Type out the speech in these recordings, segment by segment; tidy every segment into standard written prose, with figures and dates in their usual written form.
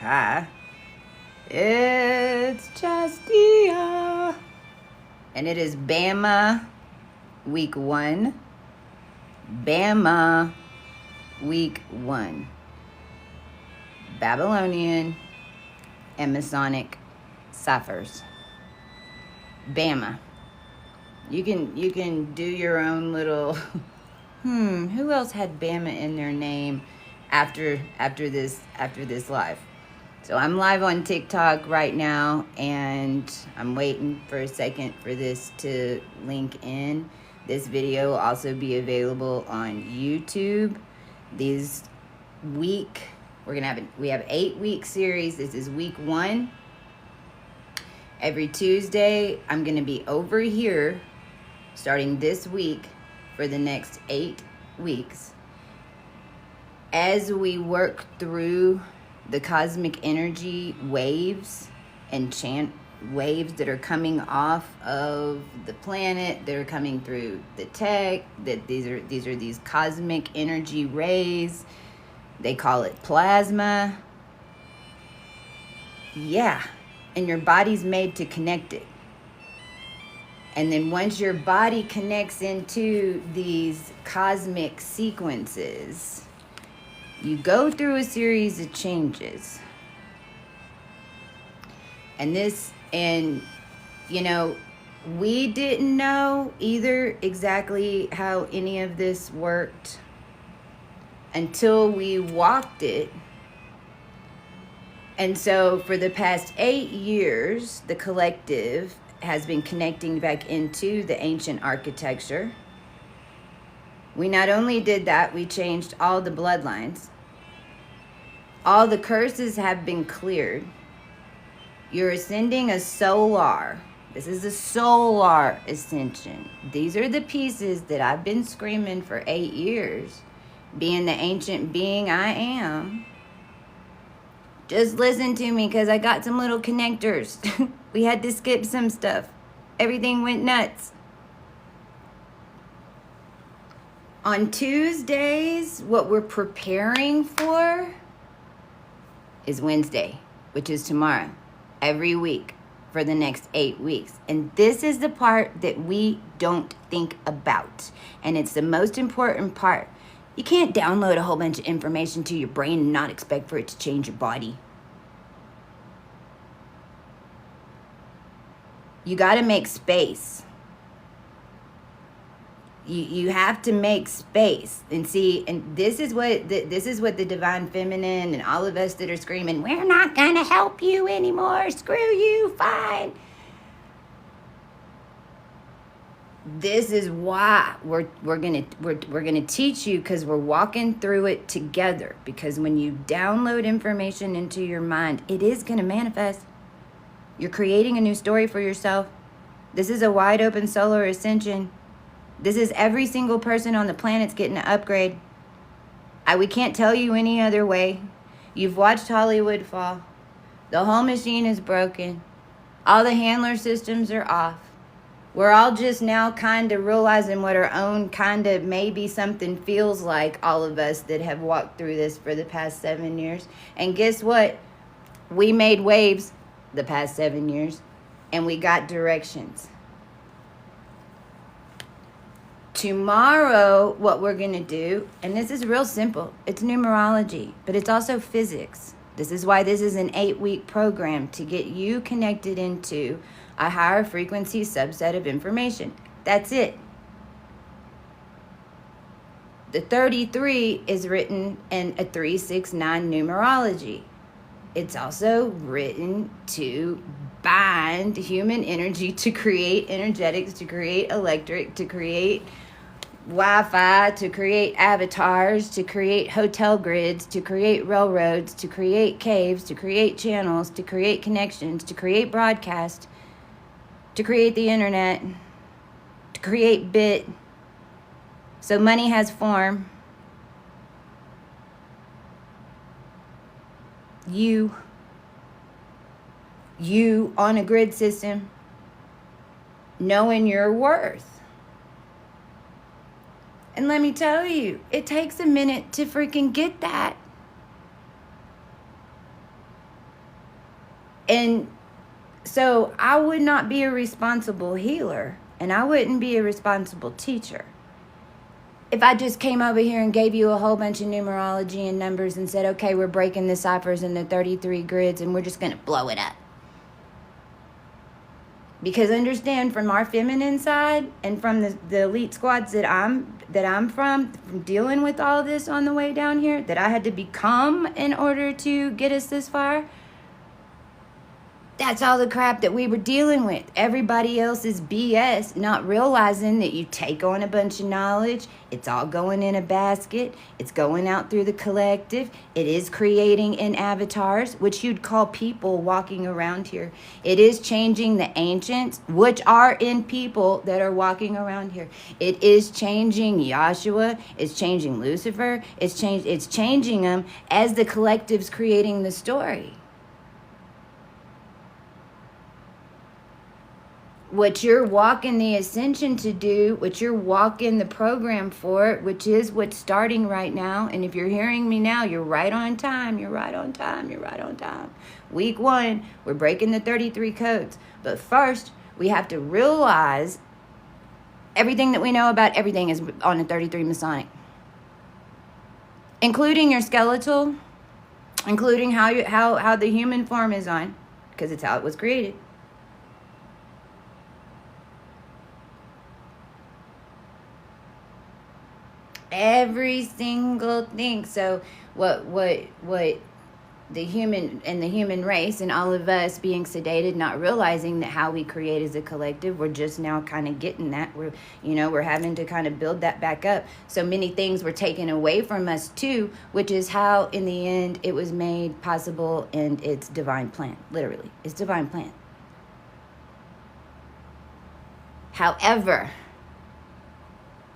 Hi. It's Justia. And it is BAMA week 1. BAMA week 1. Babylonian and Masonic ciphers. BAMA. You can do your own little who else had BAMA in their name after this live? So I'm live on TikTok right now, and I'm waiting for a second for this to link in. This video will also be available on YouTube. We have 8-week series. This is week 1. Every Tuesday, I'm going to be over here starting this week for the next 8 weeks as we work through the cosmic energy waves and chant waves that are coming off of the planet, that are coming through the tech, that these are these cosmic energy rays. They call it plasma. Yeah. And your body's made to connect it. And then once your body connects into these cosmic sequences, you go through a series of changes. And we didn't know either exactly how any of this worked until we walked it. And so for the past 8 years, the collective has been connecting back into the ancient architecture. We not only did that, we changed all the bloodlines. All the curses have been cleared. You're ascending a solar. This is a solar ascension. These are the pieces that I've been screaming for 8 years. Being the ancient being I am. Just listen to me, because I got some little connectors. We had to skip some stuff. Everything went nuts. On Tuesdays, what we're preparing for is Wednesday, which is tomorrow, every week for the next 8 weeks. And this is the part that we don't think about. And it's the most important part. You can't download a whole bunch of information to your brain and not expect for it to change your body. You got to make space. You have to make space and see. And this is what the divine feminine and all of us that are screaming, "We're not gonna help you anymore. Screw you. Fine." This is why we're gonna teach you, because we're walking through it together. Because when you download information into your mind, it is gonna manifest. You're creating a new story for yourself. This is a wide open solar ascension. This is every single person on the planet's getting an upgrade. We can't tell you any other way. You've watched Hollywood fall. The whole machine is broken. All the handler systems are off. We're all just now kind of realizing what our own kind of maybe something feels like, all of us that have walked through this for the past 7 years. And guess what? We made waves the past 7 years, and we got directions. Tomorrow, what we're going to do, and this is real simple, it's numerology, but it's also physics. This is why this is an 8-week program, to get you connected into a higher frequency subset of information. That's it. The 33 is written in a 369 numerology. It's also written to bind human energy, to create energetics, to create electric, to create Wi-Fi, to create avatars, to create hotel grids, to create railroads, to create caves, to create channels, to create connections, to create broadcast, to create the internet, to create bit. So money has form. You on a grid system, knowing your worth. And let me tell you, it takes a minute to freaking get that. And so I would not be a responsible healer, and I wouldn't be a responsible teacher if I just came over here and gave you a whole bunch of numerology and numbers and said, okay, we're breaking the ciphers into 33 grids and we're just going to blow it up. Because understand, from our feminine side and from the elite squads that I'm from dealing with all this on the way down here, that I had to become in order to get us this far, that's all the crap that we were dealing with. Everybody else's BS, not realizing that you take on a bunch of knowledge. It's all going in a basket. It's going out through the collective. It is creating in avatars, which you'd call people walking around here. It is changing the ancients, which are in people that are walking around here. It is changing Yahshua. It's changing Lucifer. It's changing them as the collective's creating the story. What you're walking the ascension to do, what you're walking the program for, which is what's starting right now. And if you're hearing me now, you're right on time. You're right on time. You're right on time. Week 1, we're breaking the 33 codes. But first, we have to realize everything that we know about everything is on the 33 Masonic. Including your skeletal, including how the human form is on, because it's how it was created. Every single thing. So what the human race and all of us being sedated, not realizing that how we create as a collective, we're just now kind of getting that. We're having to kind of build that back up. So many things were taken away from us too, which is how in the end it was made possible, and it's divine plan. Literally, it's divine plan. However,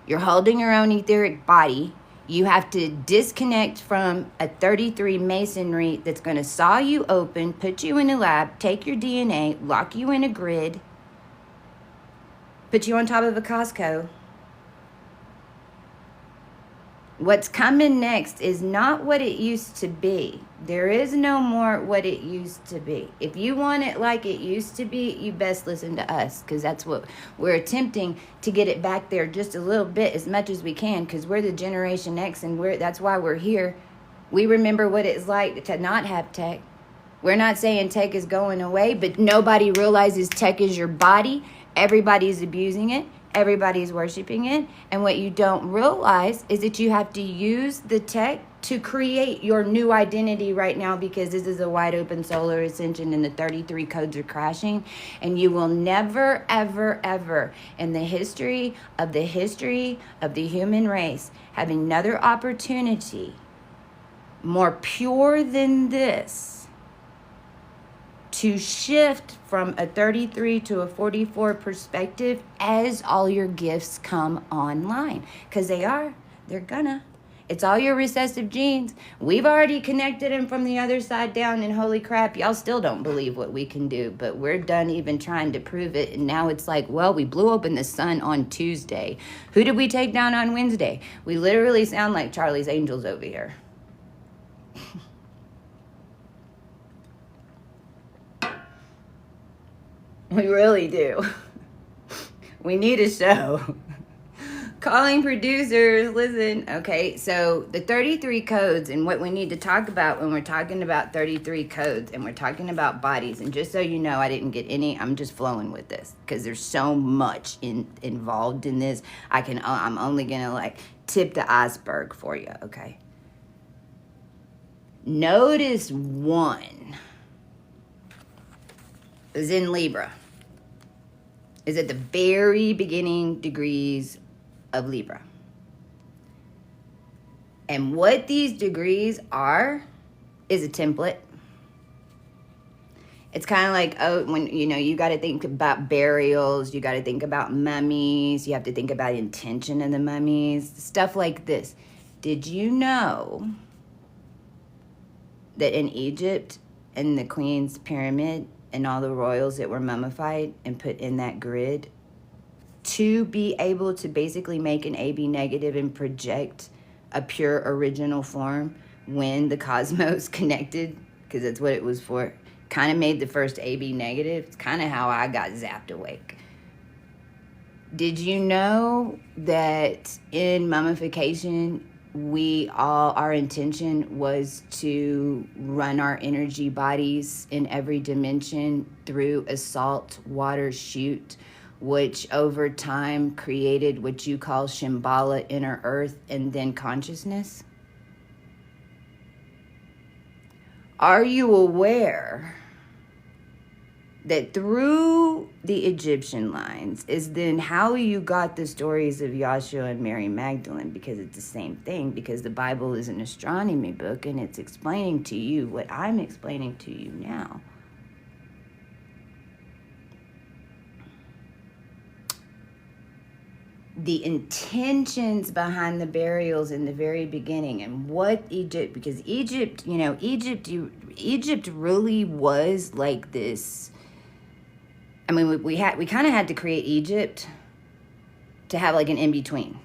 you're holding your own etheric body. You have to disconnect from a 33 masonry that's going to saw you open, put you in a lab, take your DNA, lock you in a grid, put you on top of a Costco. What's coming next is not what it used to be. There is no more what it used to be. If you want it like it used to be, you best listen to us, because that's what we're attempting to get it back there just a little bit, as much as we can, because we're the Generation X, and that's why we're here. We remember what it's like to not have tech. We're not saying tech is going away, but nobody realizes tech is your body. Everybody's abusing it. Everybody's worshiping it. And what you don't realize is that you have to use the tech to create your new identity right now, because this is a wide open solar ascension and the 33 codes are crashing. And you will never, ever, ever in the history of the human race have another opportunity more pure than this to shift from a 33 to a 44 perspective as all your gifts come online. Because they're gonna. It's all your recessive genes. We've already connected them from the other side down, and holy crap, y'all still don't believe what we can do, but we're done even trying to prove it. And now it's like, well, we blew open the sun on Tuesday. Who did we take down on Wednesday? We literally sound like Charlie's Angels over here. We really do. We need a show. Calling producers, listen. Okay, so the 33 codes and what we need to talk about when we're talking about 33 codes and we're talking about bodies. And just so you know, I didn't get any, I'm just flowing with this because there's so much involved in this. I'm only gonna like tip the iceberg for you, okay? Notice 1 is in Libra. Is at the very beginning degrees of Libra. And what these degrees are is a template. It's kind of like, when you got to think about burials, you got to think about mummies, you have to think about intention of the mummies, stuff like this. Did you know that in Egypt, in the Queen's Pyramid, and all the royals that were mummified and put in that grid, to be able to basically make an AB negative and project a pure original form when the cosmos connected, because that's what it was for, kind of made the first AB negative. It's kind of how I got zapped awake. Did you know that in mummification, our intention was to run our energy bodies in every dimension through a salt water chute, which over time created what you call Shambhala, inner earth, and then consciousness? Are you aware that through the Egyptian lines is then how you got the stories of Yahshua and Mary Magdalene? Because it's the same thing, because the Bible is an astronomy book and it's explaining to you what I'm explaining to you now. The intentions behind the burials in the very beginning, and what Egypt, because Egypt, Egypt really was like this. I mean, we kind of had to create Egypt to have like an in-between.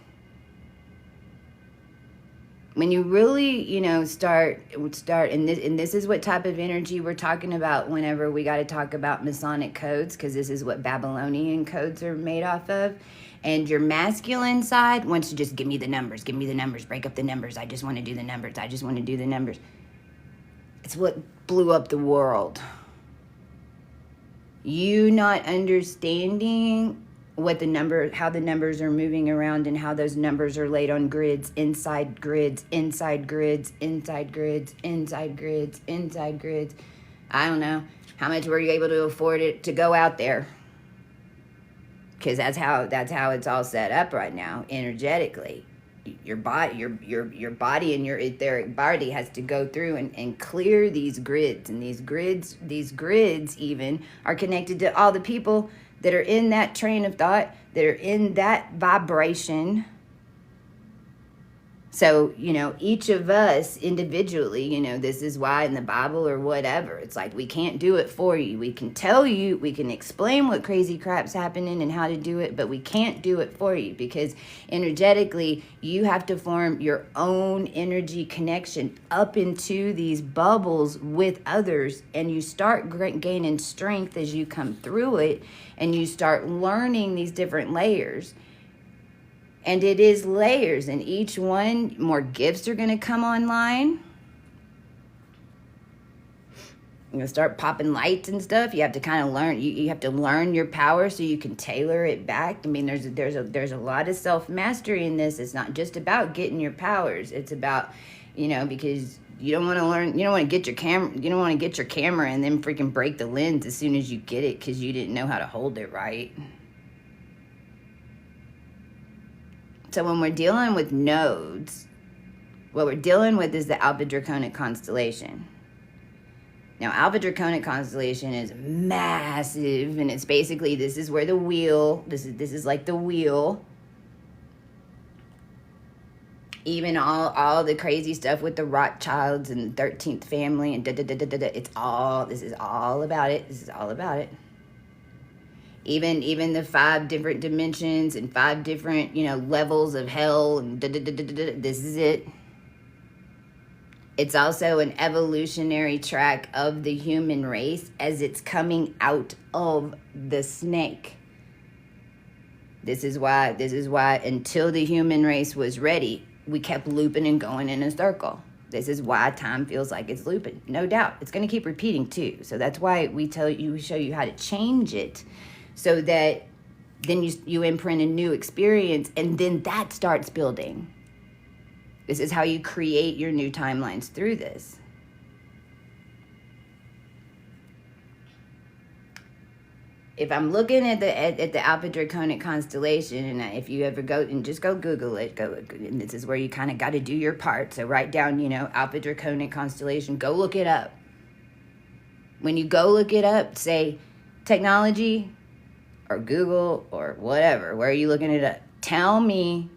When you really, start, and this is what type of energy we're talking about whenever we got to talk about Masonic codes, because this is what Babylonian codes are made off of. And your masculine side wants to just give me the numbers, break up the numbers. I just want to do the numbers. It's what blew up the world. You not understanding what how the numbers are moving around and how those numbers are laid on grids, inside grids. I don't know. How much were you able to afford it to go out there? Because that's how it's all set up right now, energetically. Your body and your etheric body has to go through and clear these grids. And these grids even are connected to all the people that are in that train of thought, that are in that vibration. So, each of us individually, this is why in the Bible or whatever, it's like, we can't do it for you. We can tell you, we can explain what crazy crap's happening and how to do it, but we can't do it for you, because energetically, you have to form your own energy connection up into these bubbles with others, and you start gaining strength as you come through it, and you start learning these different layers. And it is layers, and each one, more gifts are going to come online. You're going to start popping lights and stuff. You have to kind of learn. You have to learn your power so you can tailor it back. I mean, there's a lot of self-mastery in this. It's not just about getting your powers. It's about, because you don't want to learn. You don't want to get your camera. You don't want to get your camera and then freaking break the lens as soon as you get it because you didn't know how to hold it right. So when we're dealing with nodes, what we're dealing with is the Alpha Draconic constellation. Now, Alpha Draconic constellation is massive, and it's basically, this is where the wheel, this is like the wheel. Even all the crazy stuff with the Rothschilds and the 13th family and this is all about it. Even the 5 different dimensions and 5 different, levels of hell and this is it. It's also an evolutionary track of the human race as it's coming out of the snake. This is why until the human race was ready, we kept looping and going in a circle. This is why time feels like it's looping. No doubt. It's going to keep repeating too. So that's why we show you how to change it. So that then you imprint a new experience, and then that starts building. This is how you create your new timelines through this. If I'm looking at the Alpha Draconic constellation, and if you ever go and just go Google it, and this is where you kind of got to do your part. So write down, Alpha Draconic constellation. Go look it up. When you go look it up, say technology, or Google, or whatever. Where are you looking it up? Tell me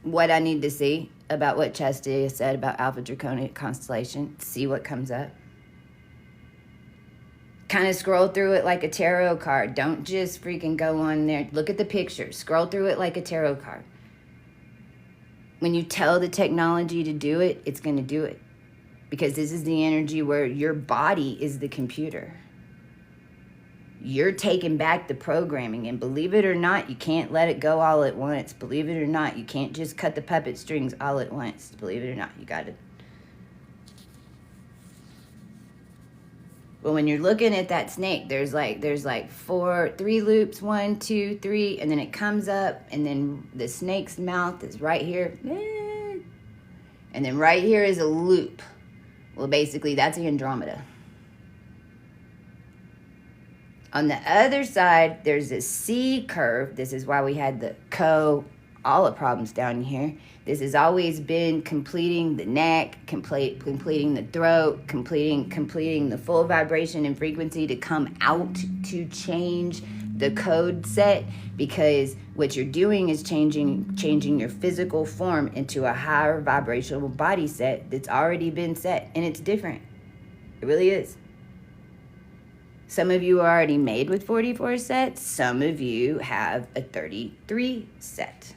what I need to see about what Chastity said about Alpha Draconic constellation. See what comes up. Kind of scroll through it like a tarot card. Don't just freaking go on there. Look at the pictures. Scroll through it like a tarot card. When you tell the technology to do it, it's going to do it. because this is the energy where your body is the computer. You're taking back the programming, and believe it or not, you can't let it go all at once. Believe it or not, you can't just cut the puppet strings all at once. Believe it or not, you got to. Well, when you're looking at that snake, there's like 3 loops, 1, 2, 3, and then it comes up, and then the snake's mouth is right here, and then right here is a loop. Well, basically, that's the Andromeda. On the other side, there's a C curve. This is why we had the all the problems down here. This has always been completing the neck, completing the throat, completing the full vibration and frequency to come out to change the code set, because what you're doing is changing your physical form into a higher vibrational body set that's already been set, and it's different. It really is. Some of you are already made with 44 sets. Some of you have a 33 set.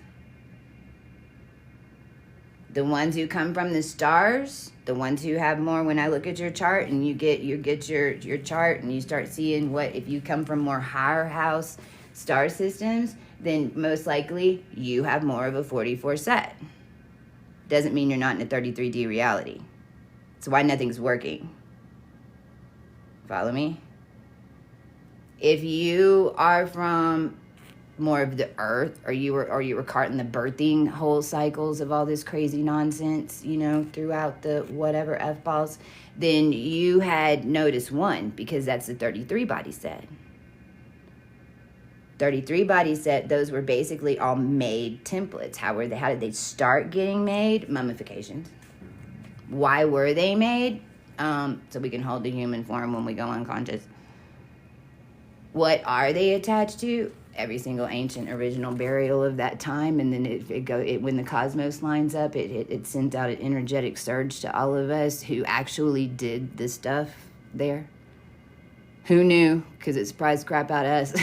The ones who come from the stars, the ones who have more, when I look at your chart and you get your chart and you start seeing what, if you come from more higher house star systems, then most likely you have more of a 44 set. Doesn't mean you're not in a 33D reality. It's why nothing's working. Follow me? If you are from more of the earth, or you were caught in the birthing whole cycles of all this crazy nonsense, throughout the whatever F-balls, then you had notice 1, because that's the 33 body set. 33 body set, those were basically all made templates. How did they start getting made? Mummifications. Why were they made? So we can hold the human form when we go unconscious. What are they attached to? Every single ancient original burial of that time, and then when the cosmos lines up, it sends out an energetic surge to all of us who actually did this stuff there. Who knew? Because it surprised crap out of us.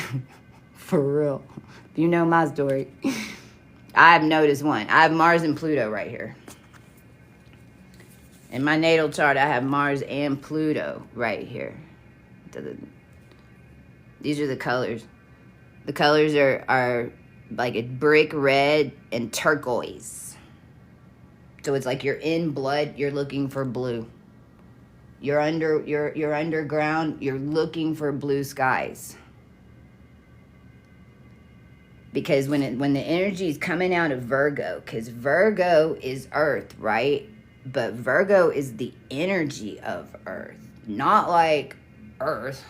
For real. You know my story. I have noticed 1. I have Mars and Pluto right here. In my natal chart, I have Mars and Pluto right here. These are the colors. The colors are like a brick red and turquoise. So it's like you're in blood, you're looking for blue. You're underground, you're looking for blue skies. Because when the energy is coming out of Virgo, because Virgo is Earth, right? But Virgo is the energy of Earth, not like Earth.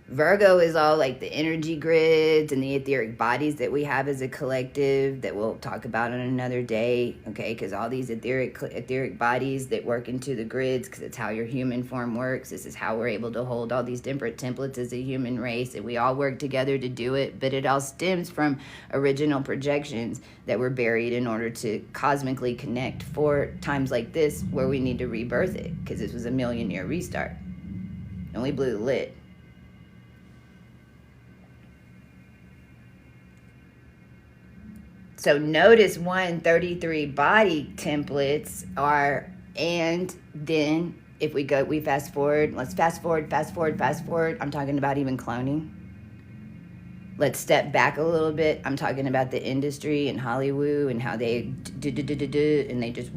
Virgo is all like the energy grids and the etheric bodies that we have as a collective that we'll talk about on another day, okay? Because all these etheric bodies that work into the grids, because it's how your human form works. This is how we're able to hold all these different templates as a human race, and we all work together to do it, but it all stems from original projections that were buried in order to cosmically connect for times like this where we need to rebirth it, because this was a 1,000,000-year restart, and we blew the lid. So notice 133 body templates are, and then if we fast forward, let's fast forward. I'm talking about even cloning. Let's step back a little bit. I'm talking about the industry and Hollywood and how they and they just,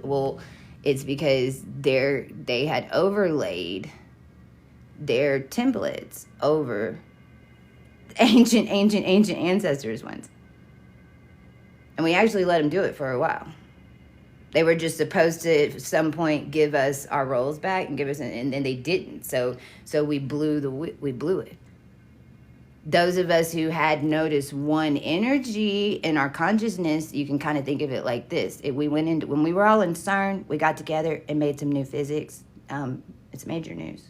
well, it's because they had overlaid their templates over ancient ancestors ones. And we actually let them do it for a while. They were just supposed to, at some point, give us our roles back and give us, and they didn't. So we blew it. Those of us who had noticed 1 energy in our consciousness, you can kind of think of it like this. When we were all in CERN, we got together and made some new physics. It's major news.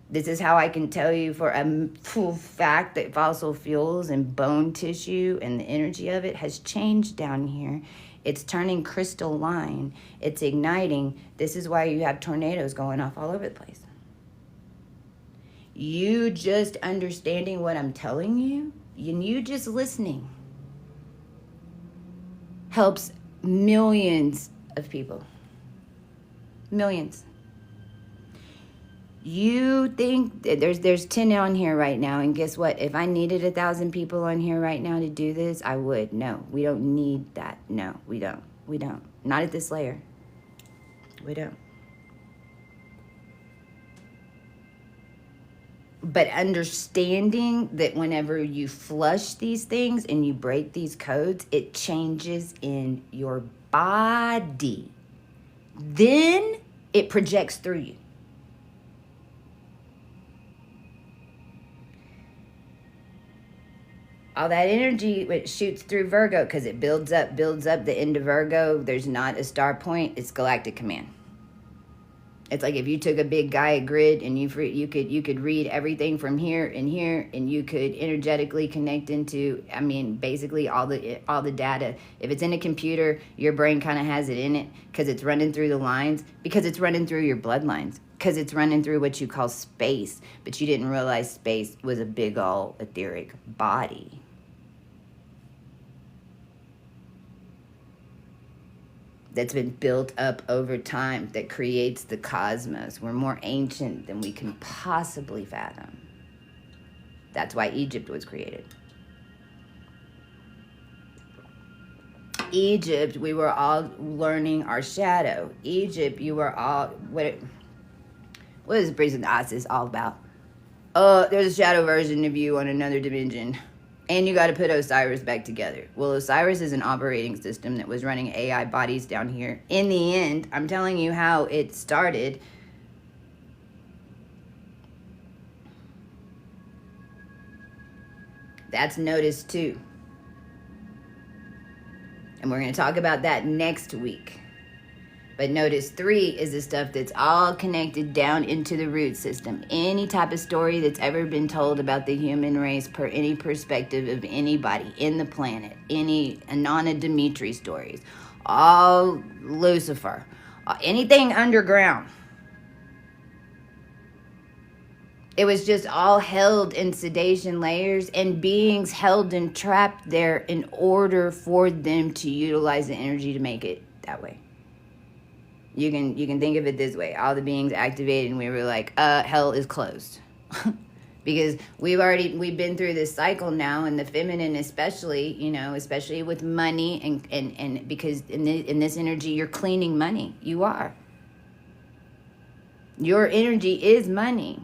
This is how I can tell you for a full fact that fossil fuels and bone tissue and the energy of it has changed down here. It's turning crystalline. It's igniting. This is why you have tornadoes going off all over the place. You just understanding what I'm telling you, and you just listening, helps millions of people. Millions. You think there's 10 on here right now, and guess what? If I needed 1,000 people on here right now to do this, I would. No, we don't need that. No, we don't. We don't. Not at this layer. We don't. But understanding that whenever you flush these things and you break these codes, it changes in your body. Then it projects through you. All that energy, it shoots through Virgo because it builds up. The end of Virgo, there's not a star point. It's galactic command. It's like if you took a big Gaia grid and you could read everything from here and here, and you could energetically connect into, I mean, basically all the data. If it's in a computer, your brain kind of has it in it because it's running through the lines, because it's running through your bloodlines, because it's running through what you call space, but you didn't realize space was a big old etheric body. That's been built up over time, that creates the cosmos. We're more ancient than we can possibly fathom. That's why Egypt was created. Egypt, we were all learning our shadow. Egypt, you were all, what is Breathing the Isis all about? There's a shadow version of you on another dimension. And you got to put Osiris back together. Well, Osiris is an operating system that was running AI bodies down here. In the end, I'm telling you how it started. That's notice 2. And we're going to talk about that next week. But notice 3 is the stuff that's all connected down into the root system. Any type of story that's ever been told about the human race per any perspective of anybody in the planet. Any Anana Dimitri stories. All Lucifer. Anything underground. It was just all held in sedation layers, and beings held and trapped there in order for them to utilize the energy to make it that way. You can think of it this way. All the beings activated, and we were like, hell is closed. Because we've been through this cycle now, and the feminine especially, especially with money, and because in this energy, you're cleaning money. You are. Your energy is money.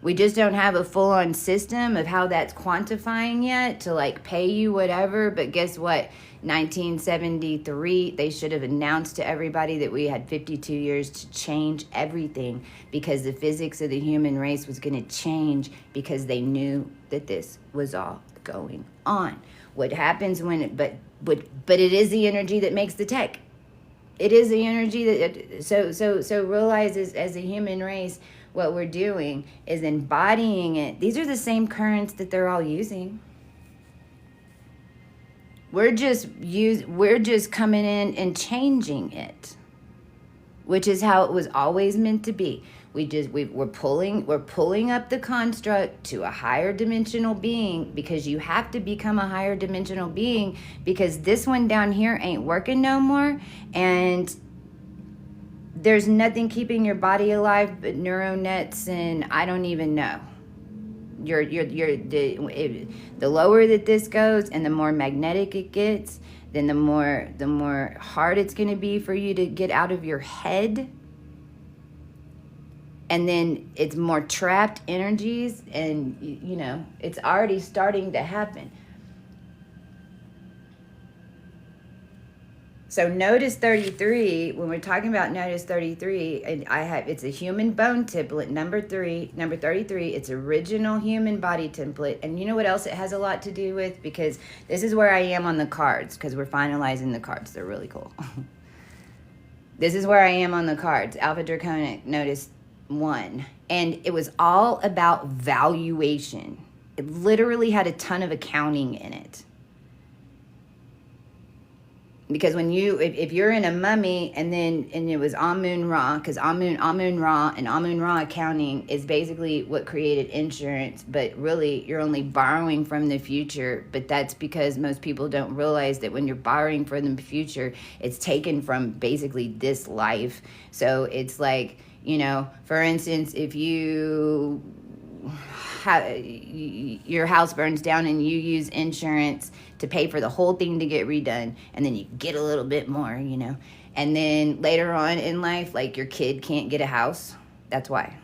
We just don't have a full-on system of how that's quantifying yet to like pay you whatever. But guess what? 1973, they should have announced to everybody that we had 52 years to change everything, because the physics of the human race was going to change, because they knew that this was all going on. What happens when but it is the energy that makes the tech. It is the energy that so realize as a human race, what we're doing is embodying it. These are the same currents that they're all using. We're just coming in and changing it, which is how it was always meant to be. We're pulling up the construct to a higher dimensional being, because you have to become a higher dimensional being, because this one down here ain't working no more, and there's nothing keeping your body alive but neural nets, and I don't even know. The lower that this goes and the more magnetic it gets, then the more hard it's going to be for you to get out of your head. And then it's more trapped energies, and it's already starting to happen. So notice 33, when we're talking about notice 33, and it's a human bone template, number 33, it's original human body template. And you know what else it has a lot to do with? Because this is where I am on the cards, because we're finalizing the cards. They're really cool. This is where I am on the cards. Alpha Draconic, notice 1. And it was all about valuation. It literally had a ton of accounting in it. Because when you, if you're in a mummy and it was Amun Ra, because Amun Ra and Amun Ra accounting is basically what created insurance, but really you're only borrowing from the future. But that's because most people don't realize that when you're borrowing from the future, it's taken from basically this life. So it's like, you know, for instance, if you your house burns down and you use insurance to pay for the whole thing to get redone, and then you get a little bit more, you know, and then later on in life, like your kid can't get a house. That's why.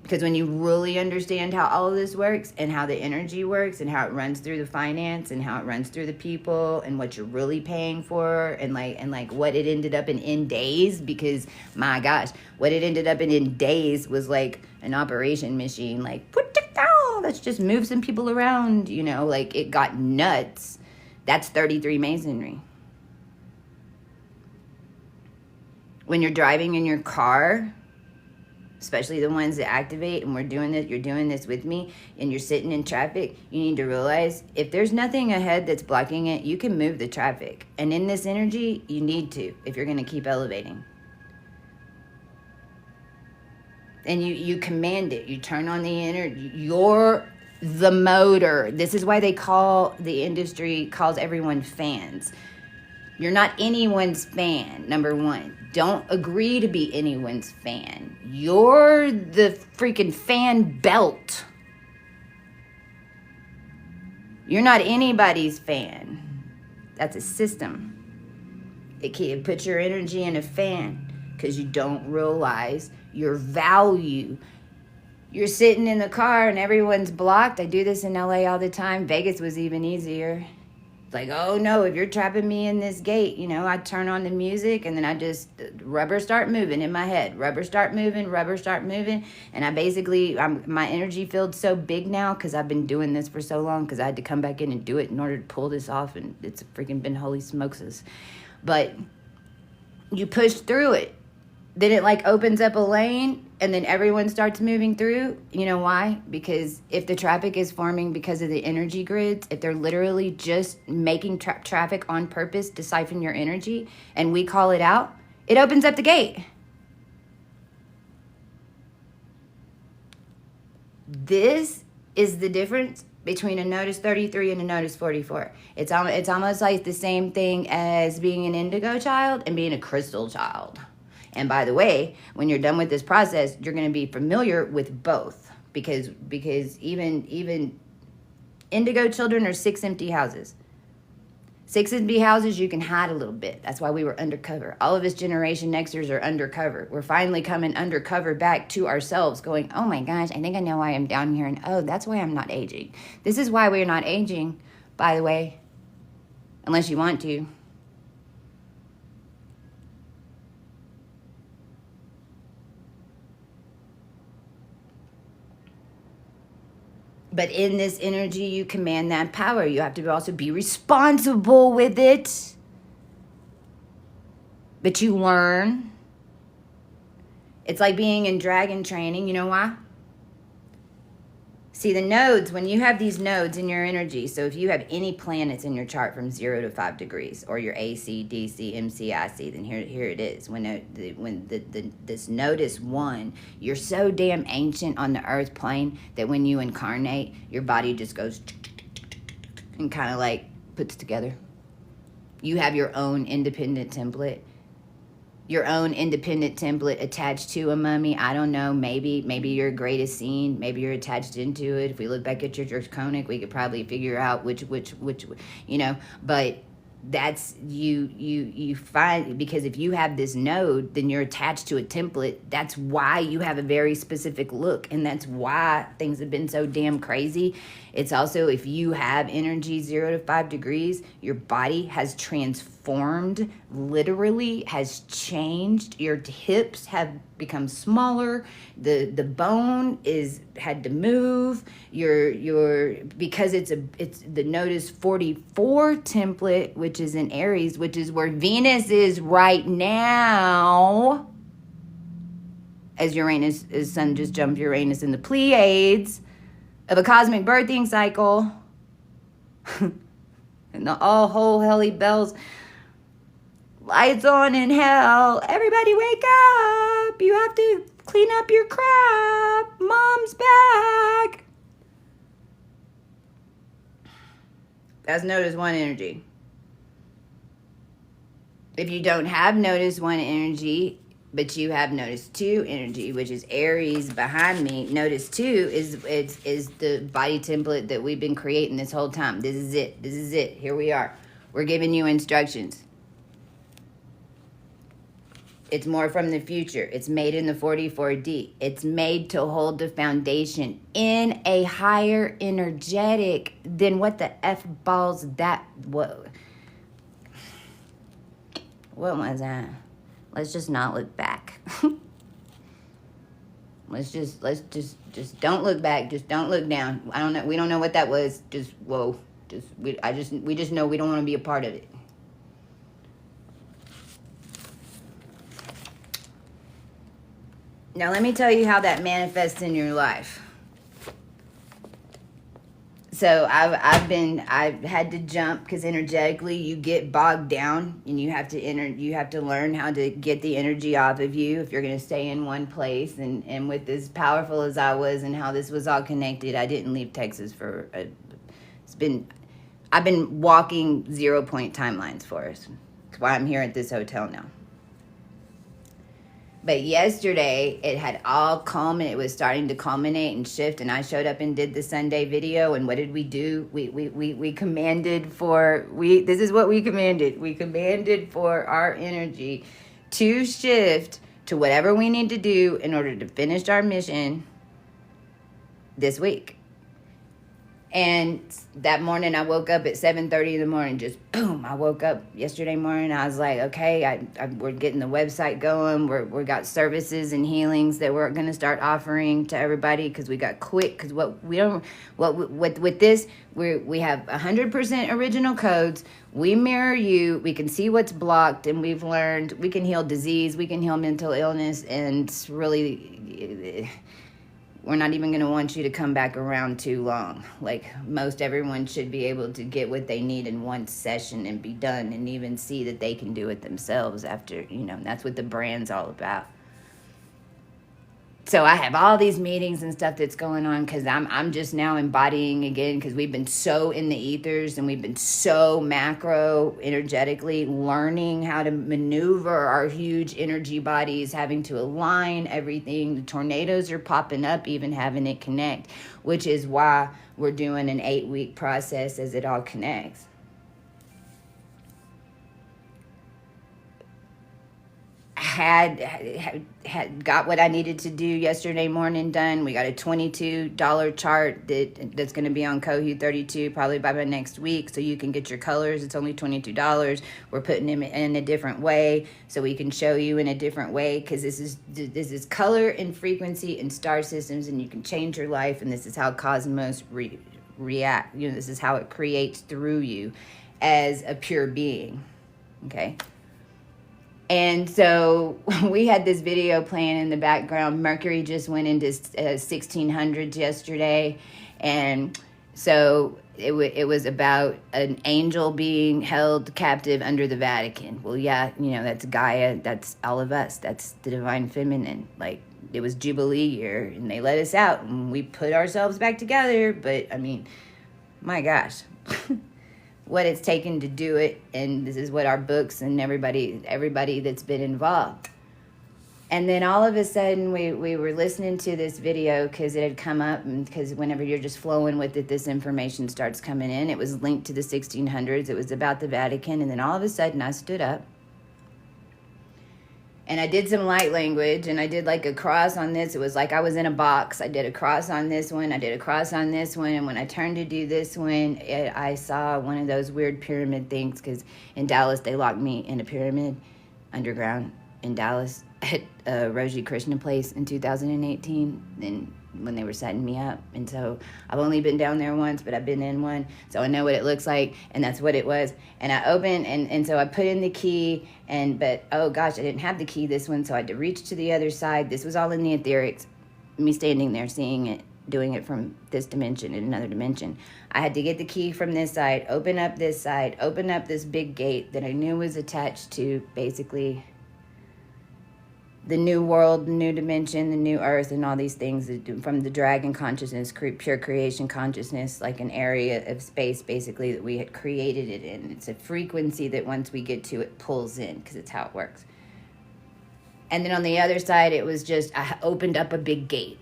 Because when you really understand how all of this works and how the energy works and how it runs through the finance and how it runs through the people and what you're really paying for and like what it ended up in days, because my gosh, what it ended up in days was like an operation machine, like put it down, let's just move some people around, you know, like it got nuts. That's 33 Masonry. When you're driving in your car, especially the ones that activate, and you're doing this with me, and you're sitting in traffic, you need to realize if there's nothing ahead that's blocking it, you can move the traffic. And in this energy, you need to, if you're going to keep elevating. And you command it. You turn on the energy. You're the motor. This is why the industry calls everyone fans. You're not anyone's fan, number one. Don't agree to be anyone's fan. You're the freaking fan belt. You're not anybody's fan. That's a system. It can put your energy in a fan because you don't realize your value. You're sitting in the car and everyone's blocked. I do this in LA all the time. Vegas was even easier. Like, oh no, if you're trapping me in this gate, you know, I turn on the music and then I just rubber start moving in my head. Rubber start moving. And I basically, my energy field's so big now because I've been doing this for so long because I had to come back in and do it in order to pull this off. And it's freaking been holy smokes. But you push through it. Then it like opens up a lane and then everyone starts moving through. You know why? Because if the traffic is forming because of the energy grids, if they're literally just making traffic on purpose to siphon your energy and we call it out, it opens up the gate. This is the difference between a Notice 33 and a Notice 44. It's almost like the same thing as being an indigo child and being a crystal child. And by the way, when you're done with this process, you're going to be familiar with both because even indigo children are 6 empty houses. 6 empty houses, you can hide a little bit. That's why we were undercover. All of us Generation Xers are undercover. We're finally coming undercover back to ourselves going, oh my gosh, I think I know why I'm down here. And oh, that's why I'm not aging. This is why we're not aging, by the way, unless you want to. But in this energy, you command that power. You have to also be responsible with it. But you learn. It's like being in dragon training. You know why? See, the nodes, when you have these nodes in your energy, so if you have any planets in your chart from 0 to 5 degrees, or your AC, DC, MC, IC, then here it is. When this node is 1, you're so damn ancient on the earth plane that when you incarnate, your body just goes and kind of like puts together. You have your own independent template. Your own independent template attached to a mummy. I don't know, maybe your greatest scene, maybe you're attached into it. If we look back at your draconic, we could probably figure out which, you know, but that's you find, because if you have this node, then you're attached to a template. That's why you have a very specific look, and that's why things have been so damn crazy. It's also, if you have energy 0 to 5 degrees, your body has transformed, literally has changed. Your hips have become smaller. The bone had to move. Because it's the Notice 44 template, which is in Aries, which is where Venus is right now. As Sun just jumped Uranus in the Pleiades of a cosmic birthing cycle. And the all whole helly bells, lights on in hell. Everybody wake up. You have to clean up your crap. Mom's back. That's notice one energy. If you don't have notice one energy, but you have notice two energy, which is Aries behind me, notice two is the body template that we've been creating this whole time. This is it. This is it. Here we are. We're giving you instructions. It's more from the future. It's made in the 44D. It's made to hold the foundation in a higher energetic than what the F balls that what was that? Let's just not look back. let's just don't look back. Just don't look down. I don't know. We don't know what that was. Just whoa. We just know we don't want to be a part of it. Now let me tell you how that manifests in your life. So I've had to jump because energetically you get bogged down and you have to learn how to get the energy off of you if you're going to stay in one place. And with as powerful as I was and how this was all connected, I didn't leave Texas I've been walking 0 point timelines for us. That's why I'm here at this hotel now. But yesterday, it had all culminated. It was starting to culminate and shift, and I showed up and did the Sunday video, and what did we do? We commanded for, this is what we commanded. We commanded for our energy to shift to whatever we need to do in order to finish our mission this week. And that morning, I woke up at 7:30 in the morning, just boom. I woke up yesterday morning. I was like, okay, we're getting the website going. We got services and healings that we're going to start offering to everybody because we got quick. Because with this, we have 100% original codes. We mirror you. We can see what's blocked, and we've learned we can heal disease. We can heal mental illness, and really, we're not even going to want you to come back around too long. Like most everyone should be able to get what they need in one session and be done and even see that they can do it themselves after, that's what the brand's all about. So I have all these meetings and stuff that's going on because I'm just now embodying again because we've been so in the ethers and we've been so macro energetically learning how to maneuver our huge energy bodies, having to align everything. The tornadoes are popping up, even having it connect, which is why we're doing an 8-week process as it all connects. Had got what I needed to do yesterday morning done. We got a $22 chart that's going to be on Kohu 32 probably by next week, so you can get your colors. It's only $22. We're putting them in a different way so we can show you in a different way because this is color and frequency and star systems, and you can change your life, and this is how cosmos react. This is how it creates through you as a pure being. Okay. And so we had this video playing in the background. Mercury just went into 1600s yesterday. And so it was about an angel being held captive under the Vatican. Well, yeah, that's Gaia. That's all of us. That's the divine feminine. Like, it was Jubilee year and they let us out and we put ourselves back together. But, my gosh. What it's taken to do it, and this is what our books and everybody that's been involved. And then all of a sudden we were listening to this video because it had come up, and because whenever you're just flowing with it, this information starts coming in. It was linked to the 1600s. It was about the Vatican, and then all of a sudden I stood up and I did some light language, and I did like a cross on this. It was like I was in a box. I did a cross on this one. I did a cross on this one. And when I turned to do this one, I saw one of those weird pyramid things because in Dallas, they locked me in a pyramid underground in Dallas at Roji Krishna Place in 2018. And when they were setting me up. And so I've only been down there once, but I've been in one. So I know what it looks like, and that's what it was. And I opened, and so I put in the key, but oh gosh, I didn't have the key this one, so I had to reach to the other side. This was all in the etherics, me standing there seeing it. doing it from this dimension in another dimension. I had to get the key from this side, open up this side, open up this big gate that I knew was attached to basically the new world, the new dimension, the new earth, and all these things from the dragon consciousness, pure creation consciousness, like an area of space basically that we had created it in. It's a frequency that once we get to it pulls in, because it's how it works. And then on the other side, it was just, I opened up a big gate.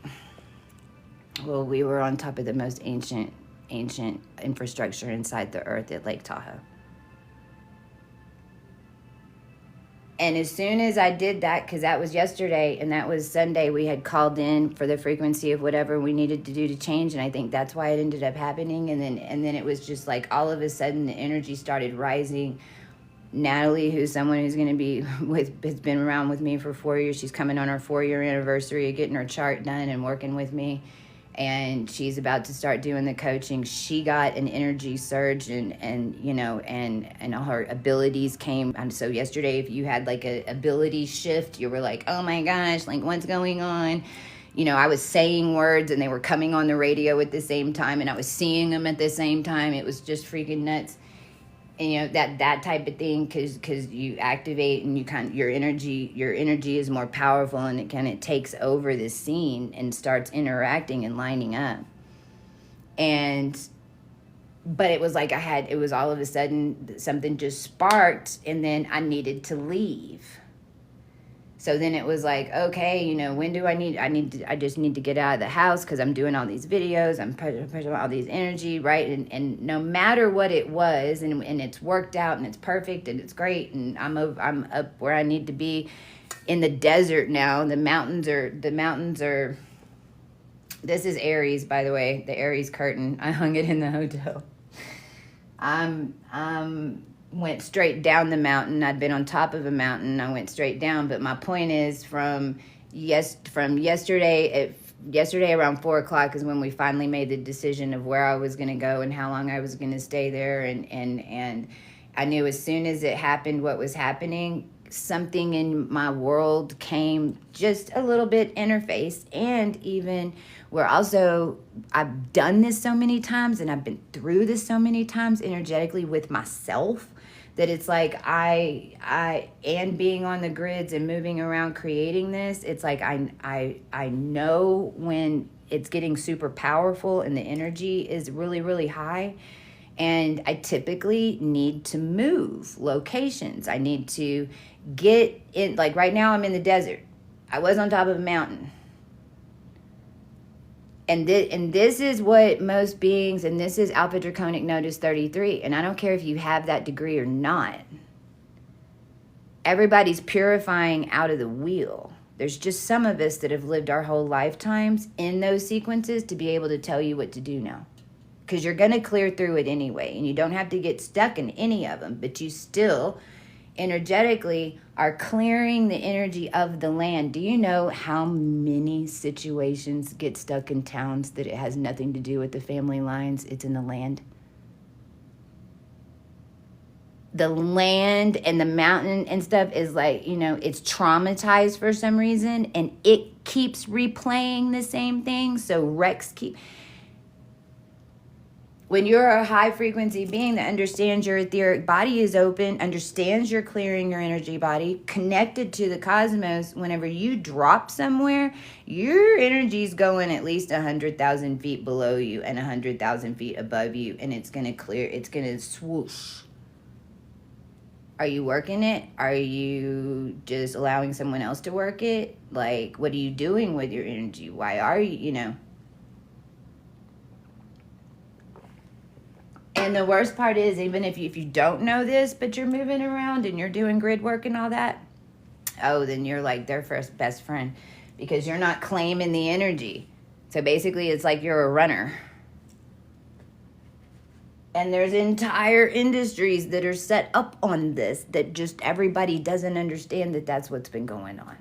Well, we were on top of the most ancient infrastructure inside the earth at Lake Tahoe. And as soon as I did that, because that was yesterday and that was Sunday, we had called in for the frequency of whatever we needed to do to change. And I think that's why it ended up happening. And then it was just like all of a sudden the energy started rising. Natalie, who's someone who's going to be has been around with me for 4 years. She's coming on her 4-year anniversary of getting her chart done and working with me. And she's about to start doing the coaching. She got an energy surge and you know, and all her abilities came. And so yesterday, if you had like a ability shift, you were like, oh my gosh, like what's going on? You know, I was saying words and they were coming on the radio at the same time and I was seeing them at the same time. It was just freaking nuts. And you know, that type of thing, because you activate and you your energy is more powerful and it takes over the scene and starts interacting and lining up. But it was like it was all of a sudden something just sparked and then I needed to leave. So then it was like, okay, you know, when do I just need to get out of the house because I'm doing all these videos, I'm pushing all these energy, right? And no matter what it was, and it's worked out and it's perfect and it's great and I'm up where I need to be in the desert now. The mountains are, this is Aries, by the way, the Aries curtain. I hung it in the hotel. Went straight down the mountain. I'd been on top of a mountain. I went straight down. But my point is from yesterday around 4:00 is when we finally made the decision of where I was going to go and how long I was going to stay there. And I knew as soon as it happened, what was happening, something in my world came just a little bit interface. And even I've done this so many times and I've been through this so many times energetically with myself that it's like and being on the grids and moving around creating this, it's like I know when it's getting super powerful and the energy is really, really high. And I typically need to move locations. I need to get in, like right now I'm in the desert. I was on top of a mountain. And this is what most beings, and this is Alpha Draconic Notice 33, and I don't care if you have that degree or not. Everybody's purifying out of the wheel. There's just some of us that have lived our whole lifetimes in those sequences to be able to tell you what to do now. Because you're going to clear through it anyway, and you don't have to get stuck in any of them, but you still energetically are clearing the energy of the land. Do you know how many situations get stuck in towns that it has nothing to do with the family lines? It's in the land. The land and the mountain and stuff is like, you know, it's traumatized for some reason and it keeps replaying the same thing. So wrecks keep... When you're a high frequency being that understands your etheric body is open, understands you're clearing your energy body, connected to the cosmos, whenever you drop somewhere, your energy's going at least 100,000 feet below you and 100,000 feet above you, and it's going to clear, it's going to swoosh. Are you working it? Are you just allowing someone else to work it? Like, what are you doing with your energy? Why are you, you know? And the worst part is, even if you don't know this, but you're moving around and you're doing grid work and all that, oh, then you're like their first best friend because you're not claiming the energy. So basically, it's like you're a runner. And there's entire industries that are set up on this that just everybody doesn't understand that that's what's been going on.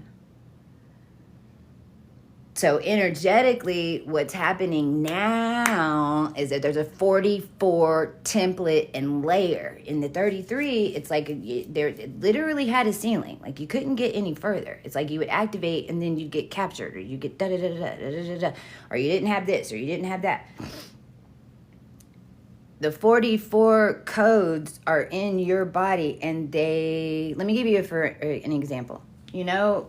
So energetically, what's happening now is that there's a 44 template and layer. In the 33, it's like it literally had a ceiling. Like you couldn't get any further. It's like you would activate and then you'd get captured, or you get da da da da da da da, or you didn't have this, or you didn't have that. The 44 codes are in your body, and let me give you an example. You know,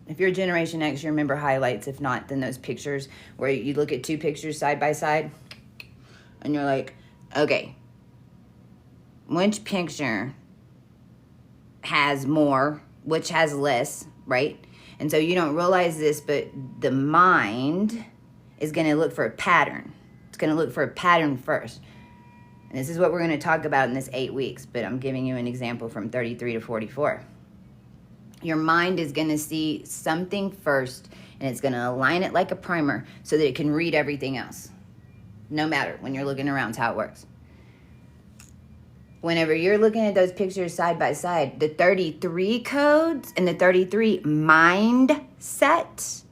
if you're Generation X, you remember highlights. If not, then those pictures where you look at two pictures side by side and you're like, okay, which picture has more, which has less, right? And so you don't realize this, but the mind is going to look for a pattern. It's going to look for a pattern first. And this is what we're going to talk about in this 8 weeks, but I'm giving you an example from 33 to 44. Your mind is going to see something first, and it's going to align it like a primer so that it can read everything else. No matter when you're looking around, it's how it works. Whenever you're looking at those pictures side by side, the 33 codes and the 33 mindset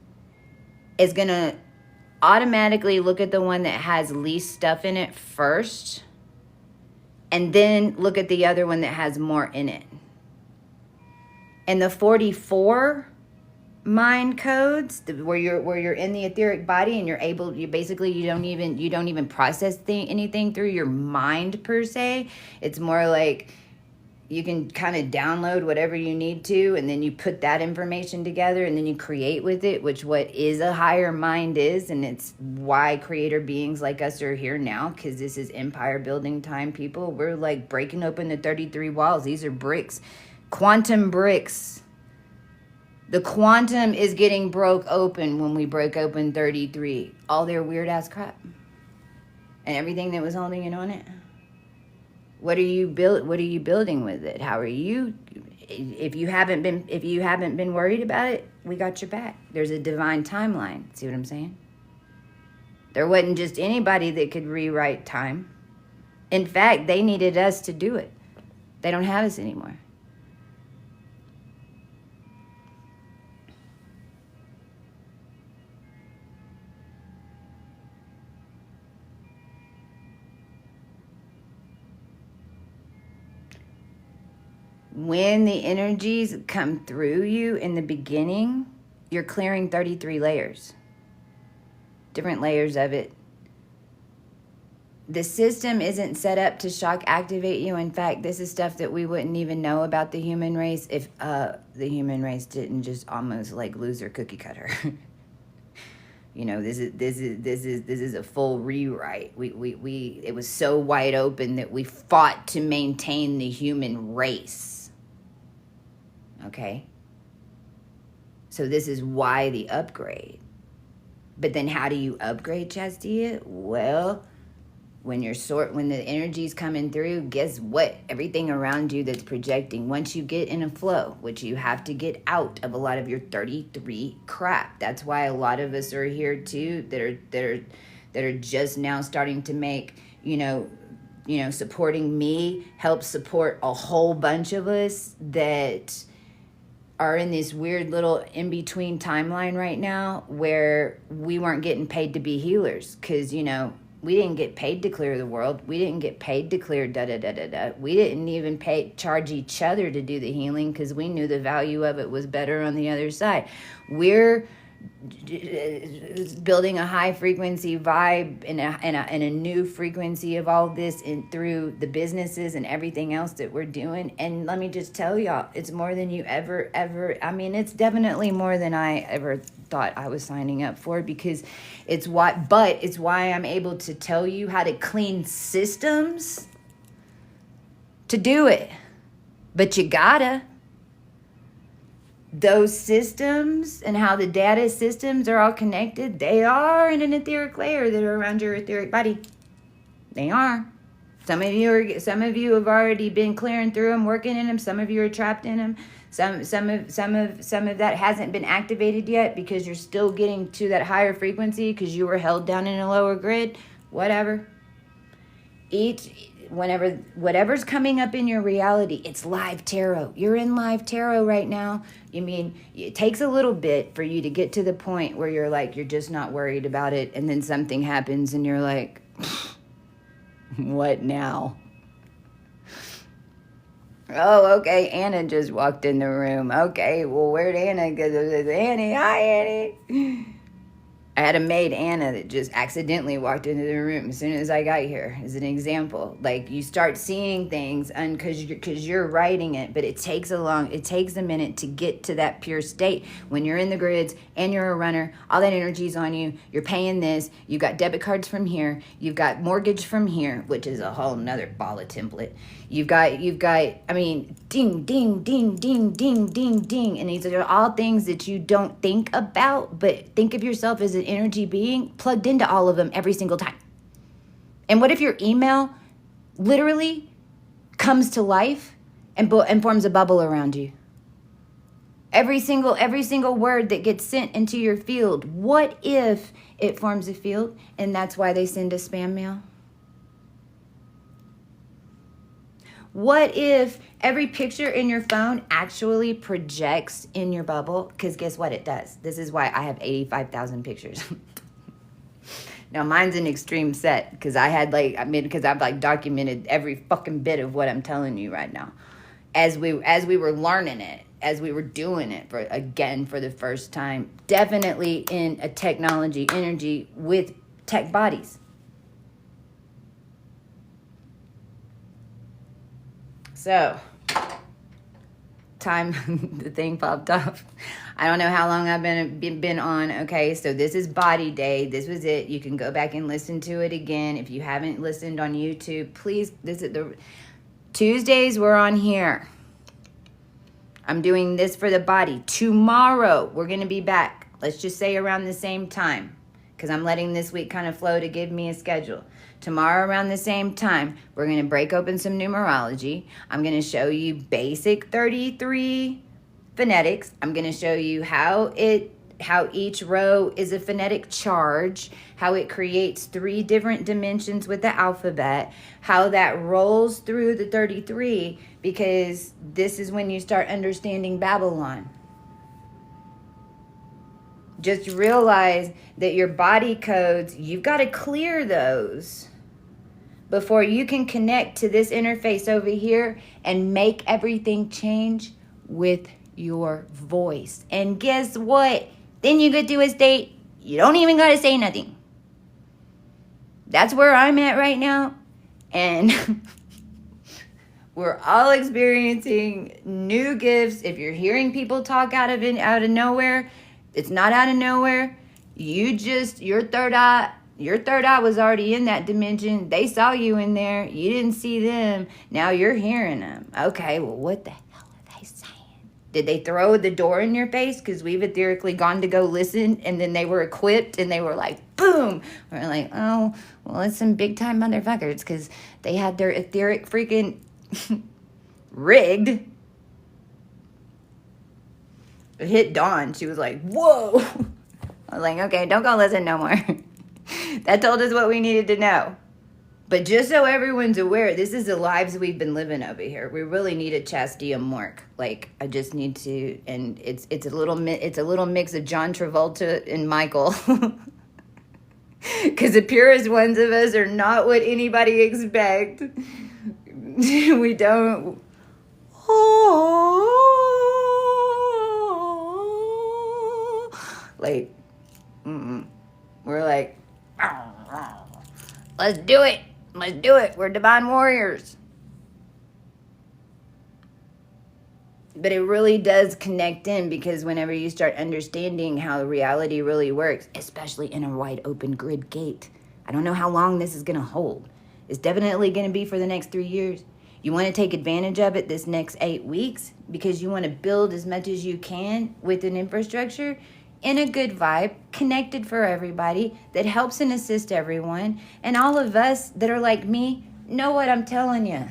is going to automatically look at the one that has least stuff in it first, and then look at the other one that has more in it. And the 44 mind codes, where you're in the etheric body and you don't even process anything through your mind per se. It's more like you can kind of download whatever you need to, and then you put that information together and then you create with it, which what is a higher mind is. And it's why creator beings like us are here now, because this is empire building time, people. We're like breaking open the 33 walls. These are bricks. Quantum bricks. The quantum is getting broke open when we break open 33. All their weird ass crap. And everything that was holding it on it. What are you building with it? How are you? If you haven't been worried about it, we got your back. There's a divine timeline. See what I'm saying? There wasn't just anybody that could rewrite time. In fact, they needed us to do it. They don't have us anymore. When the energies come through you in the beginning, you're clearing 33 layers. Different layers of it. The system isn't set up to shock activate you. In fact, this is stuff that we wouldn't even know about the human race if the human race didn't just almost like lose their cookie cutter. You know, this is a full rewrite. It was so wide open that we fought to maintain the human race. Okay? So this is why the upgrade. But then how do you upgrade, Chastia? Well, when the energy's coming through, guess what? Everything around you that's projecting, once you get in a flow, which you have to get out of a lot of your 33 crap. That's why a lot of us are here too, that are just now starting to make, supporting me, help support a whole bunch of us that are in this weird little in-between timeline right now where we weren't getting paid to be healers because, we didn't get paid to clear the world. We didn't get paid to clear da-da-da-da-da. We didn't even charge each other to do the healing because we knew the value of it was better on the other side. We're building a high frequency vibe and a new frequency of all this through the businesses and everything else that we're doing. And let me just tell y'all, it's more than you ever, it's definitely more than I ever thought I was signing up for, because it's why I'm able to tell you how to clean systems to do it. But you gotta. Those systems and how the data systems are all connected, they are in an etheric layer that are around your etheric body. They are. Some of you have already been clearing through them, working in them. Some of you are trapped in them. Some of that hasn't been activated yet because you're still getting to that higher frequency because you were held down in a lower grid. Whatever. whatever's coming up in your reality, it's live tarot. You're in live tarot right now. I mean, it takes a little bit for you to get to the point where you're like, you're just not worried about it. And then something happens and you're like, what now? Oh, okay, Anna just walked in the room. Okay, well, where'd Anna go? Annie, hi, Annie. I had a maid, Anna, that just accidentally walked into the room as soon as I got here, as an example. Like, you start seeing things because you're writing it, but it takes a minute to get to that pure state. When you're in the grids and you're a runner, all that energy's on you. You're paying this. You've got debit cards from here. You've got mortgage from here, which is a whole nother ball of template. You've got, I mean, ding, ding, ding, ding, ding, ding, ding. And these are all things that you don't think about, but think of yourself as an energy being plugged into all of them every single time. And what if your email literally comes to life and forms a bubble around you? Every single word that gets sent into your field, what if it forms a field and that's why they send a spam mail? What if every picture in your phone actually projects in your bubble? Because guess what? It does. This is why I have 85,000 pictures. Now, mine's an extreme set because because I've documented every fucking bit of what I'm telling you right now. As we were learning it, as we were doing it for the first time, definitely in a technology energy with tech bodies. So, time, the thing popped off. I don't know how long I've been on. Okay, so this is Body Day. This was it. You can go back and listen to it again. If you haven't listened on YouTube, please visit the Tuesdays. We're on here. I'm doing this for the body. Tomorrow, we're going to be back. Let's just say around the same time, because I'm letting this week kind of flow to give me a schedule. Tomorrow around the same time, we're going to break open some numerology. I'm going to show you basic 33 phonetics. I'm going to show you how each row is a phonetic charge, how it creates 3 different dimensions with the alphabet, how that rolls through the 33, because this is when you start understanding Babylon. Just realize that your body codes, you've got to clear those before you can connect to this interface over here and make everything change with your voice. And guess what? Then you get to a state, you don't even got to say nothing. That's where I'm at right now. And we're all experiencing new gifts. If you're hearing people talk out of nowhere, it's not out of nowhere. Your third eye was already in that dimension. They saw you in there. You didn't see them. Now you're hearing them. Okay, well, what the hell are they saying? Did they throw the door in your face? Because we've etherically gone to go listen, and then they were equipped, and they were like, boom. We're like, oh, well, it's some big-time motherfuckers, because they had their etheric freaking rigged. It hit Dawn. She was like, whoa. I was like, okay, don't go listen no more. That told us what we needed to know. But just so everyone's aware, this is the lives we've been living over here. We really need a Chastium work. Like, I just need to, and it's a little mix of John Travolta and Michael. Because the purest ones of us are not what anybody expect. We don't. Like, we're like, let's do it. Let's do it. We're divine warriors. But it really does connect in, because whenever you start understanding how reality really works, especially in a wide open grid gate, I don't know how long this is going to hold. It's definitely going to be for the next 3 years. You want to take advantage of it this next 8 weeks, because you want to build as much as you can with an infrastructure in a good vibe, connected for everybody, that helps and assists everyone. And all of us that are like me know what I'm telling you.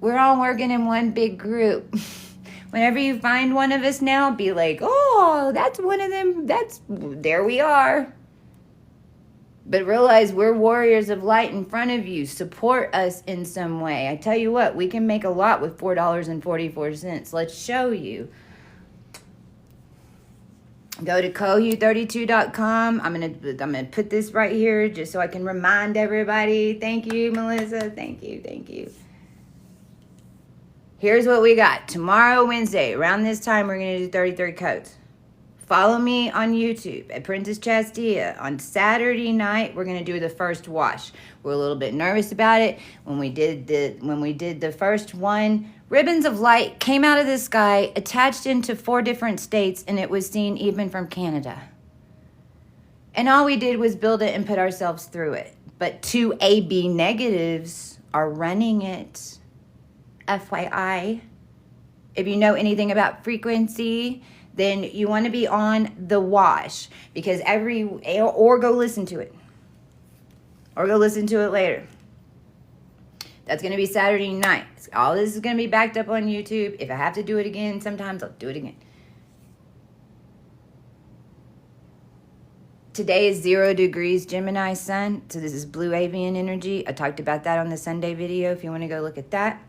We're all working in one big group. Whenever you find one of us now, be like, oh, that's one of them. There we are. But realize we're warriors of light in front of you. Support us in some way. I tell you what, we can make a lot with $4.44. Let's show you. Go to cohu32.com. I'm gonna put this right here just so I can remind everybody. Thank you, Melissa. Thank you. Thank you. Here's what we got. Tomorrow, Wednesday, around this time, we're gonna do 33 codes. Follow me on YouTube at Princess Chastia. On Saturday night, we're gonna do the first wash. We're a little bit nervous about it. When we did the first one, ribbons of light came out of the sky, attached into 4 different states, and it was seen even from Canada. And all we did was build it and put ourselves through it. But 2 AB negatives are running it. FYI. If you know anything about frequency, then you want to be on the wash, because or go listen to it. Or go listen to it later. That's going to be Saturday night. All this is going to be backed up on YouTube. If I have to do it again, sometimes I'll do it again. Today is 0 degrees Gemini sun. So this is blue avian energy. I talked about that on the Sunday video if you want to go look at that.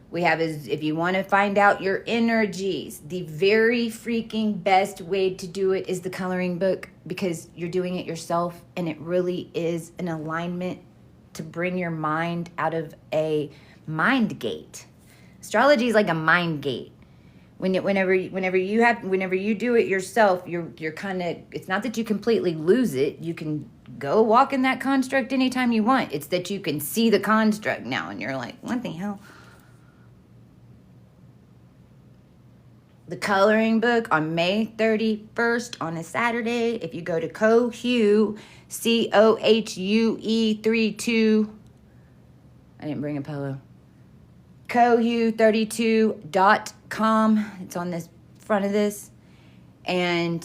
We have is, if you want to find out your energies, the very freaking best way to do it is the coloring book, because you're doing it yourself, and it really is an alignment to bring your mind out of a mind gate. Astrology is like a mind gate. Whenever you do it yourself, you're kind of, it's not that you completely lose it. You can go walk in that construct anytime you want. It's that you can see the construct now, and you're like, what the hell? The coloring book on May 31st on a Saturday. If you go to Cohue, COHUE 32, I didn't bring a pillow. Cohue32.com. It's on this front of this. And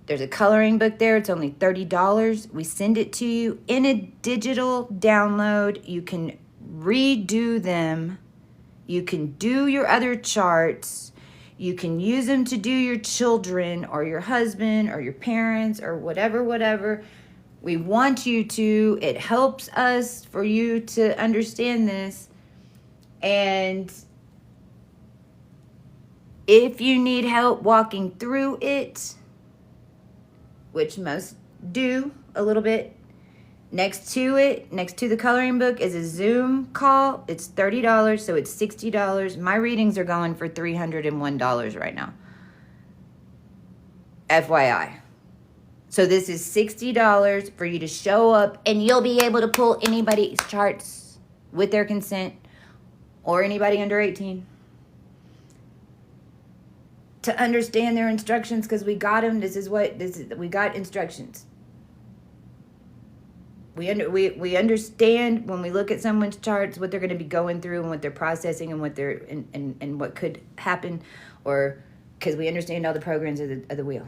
there's a coloring book there. It's only $30. We send it to you in a digital download. You can redo them. You can do your other charts. You can use them to do your children or your husband or your parents or whatever. We want you to. It helps us for you to understand this. And if you need help walking through it, which most do a little bit, next to the coloring book is a Zoom call. It's $30, so it's $60. My readings are going for $301 right now. FYI. So this is $60 for you to show up, and you'll be able to pull anybody's charts with their consent, or anybody under 18, to understand their instructions, because we got them. We got instructions. We understand when we look at someone's charts what they're going to be going through and what they're processing and what they're and what could happen, or because we understand all the programs of the wheel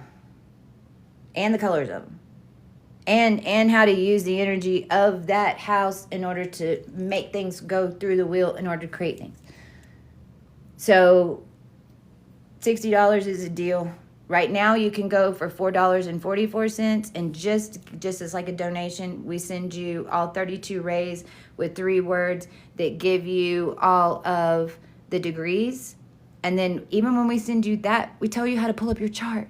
and the colors of them, and how to use the energy of that house in order to make things go through the wheel in order to create things. So $60 is a deal. Right now, you can go for $4.44, and just as like a donation, we send you all 32 rays with 3 words that give you all of the degrees. And then even when we send you that, we tell you how to pull up your chart.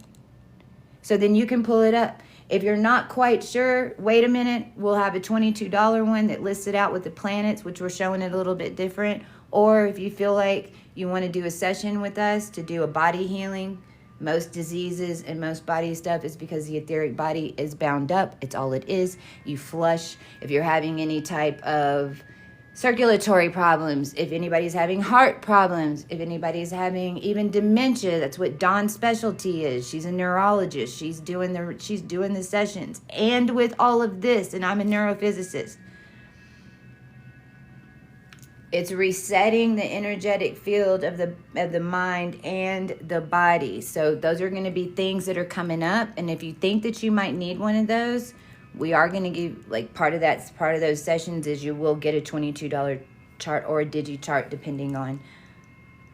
So then you can pull it up. If you're not quite sure, wait a minute. We'll have a $22 one that lists it out with the planets, which we're showing it a little bit different. Or if you feel like you want to do a session with us to do a body healing, most diseases and most body stuff is because the etheric body is bound up. It's all it is. You flush. If you're having any type of circulatory problems, if anybody's having heart problems, if anybody's having even dementia, that's what Dawn's specialty is. She's a neurologist. She's doing the sessions. And with all of this, and I'm a neurophysicist, it's resetting the energetic field of the mind and the body. So those are going to be things that are coming up. And if you think that you might need one of those, we are going to give, like, part of those sessions is you will get a $22 chart or a digi chart, depending on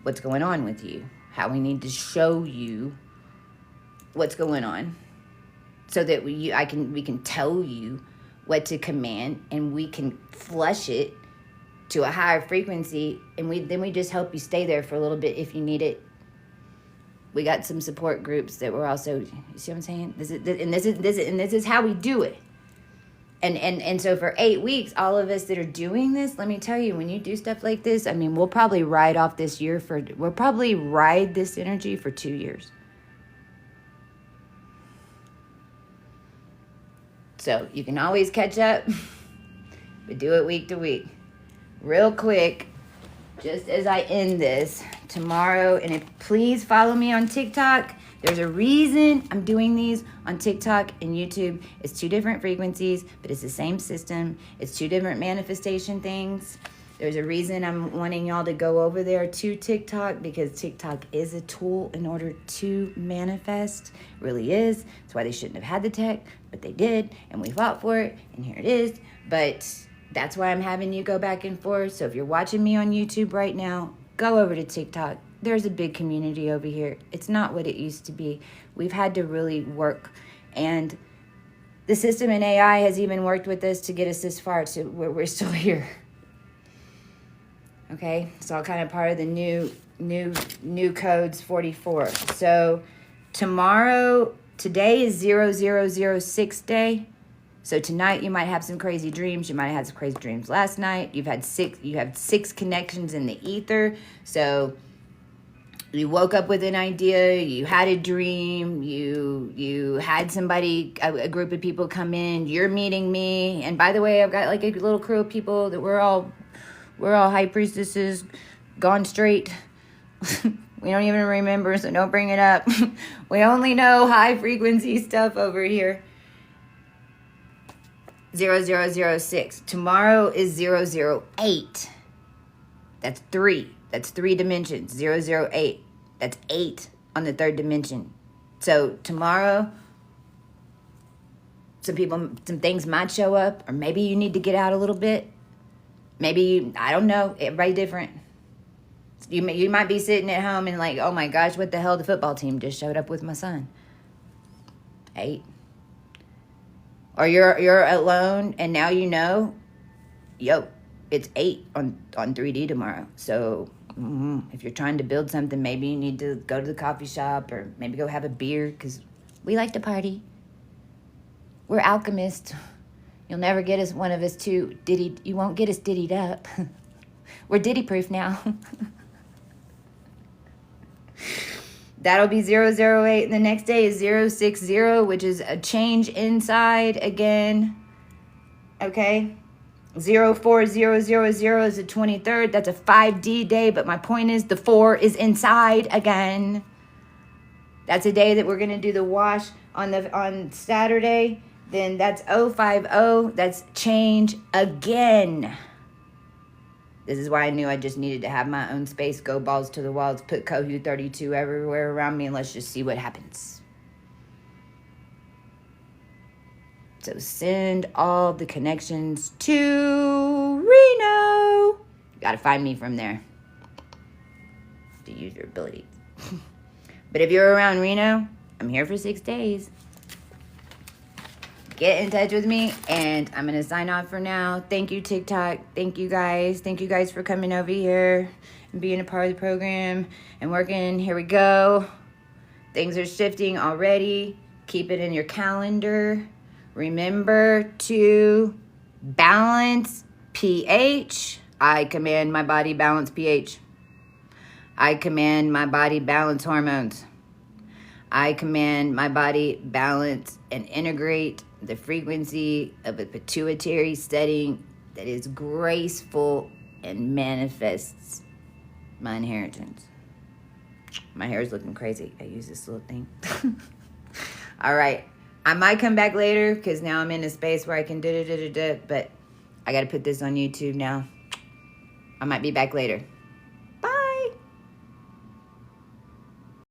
what's going on with you, how we need to show you what's going on, so that we can tell you what to command, and we can flush it to a higher frequency, and then we just help you stay there for a little bit if you need it. We got some support groups that were also, you see what I'm saying? This is how we do it. And so for 8 weeks, all of us that are doing this, let me tell you, when you do stuff like this, I mean, we'll probably ride this energy for 2 years. So you can always catch up, but do it week to week. Real quick, just as I end this tomorrow, and please follow me on TikTok. There's a reason I'm doing these on TikTok and YouTube. It's 2 different frequencies, but it's the same system. It's 2 different manifestation things. There's a reason I'm wanting y'all to go over there to TikTok, because TikTok is a tool in order to manifest. It really is. That's why they shouldn't have had the tech, but they did, and we fought for it, and here it is. But that's why I'm having you go back and forth. So if you're watching me on YouTube right now, go over to TikTok. There's a big community over here. It's not what it used to be. We've had to really work. And the system in AI has even worked with us to get us this far to where we're still here. Okay? It's all kind of part of the new codes 44. So today is 0006 day. So tonight you might have some crazy dreams. You might have had some crazy dreams last night. You have 6 connections in the ether. So you woke up with an idea, you had a dream, you had somebody, a group of people come in, you're meeting me. And by the way, I've got like a little crew of people that we're all high priestesses, gone straight. We don't even remember, so don't bring it up. We only know high frequency stuff over here. 0006. Tomorrow is 008. That's 3. That's 3 dimensions. 008. That's 8 on the 3rd dimension. So tomorrow, some things might show up, or maybe you need to get out a little bit. Maybe I don't know. Everybody different. You might be sitting at home and like, oh my gosh, what the hell? The football team just showed up with my son. 8. Or you're alone and now you know, it's 8 on 3D tomorrow. So if you're trying to build something, maybe you need to go to the coffee shop or maybe go have a beer, because we like to party. We're alchemists. You'll never get us one of us too diddy. You won't get us diddied up. We're diddy proof now. That'll be 008, and the next day is 060, which is a change inside again. Okay? 04000 is the 23rd. That's a 5D day, but my point is the 4 is inside again. That's a day that we're going to do the wash on Saturday. Then that's 050. That's change again. This is why I knew I just needed to have my own space, go balls to the walls, put Kohu 32 everywhere around me, and let's just see what happens. So send all the connections to Reno. You got to find me from there to use your abilities. But if you're around Reno, I'm here for 6 days. Get in touch with me, and I'm going to sign off for now. Thank you, TikTok. Thank you guys. Thank you guys for coming over here and being a part of the program and working. Here we go. Things are shifting already. Keep it in your calendar. Remember to balance pH. I command my body balance pH. I command my body balance hormones. I command my body balance and integrate the frequency of a pituitary setting that is graceful and manifests my inheritance. My hair is looking crazy. I use this little thing. All right. I might come back later because now I'm in a space where I can but I got to put this on YouTube now. I might be back later.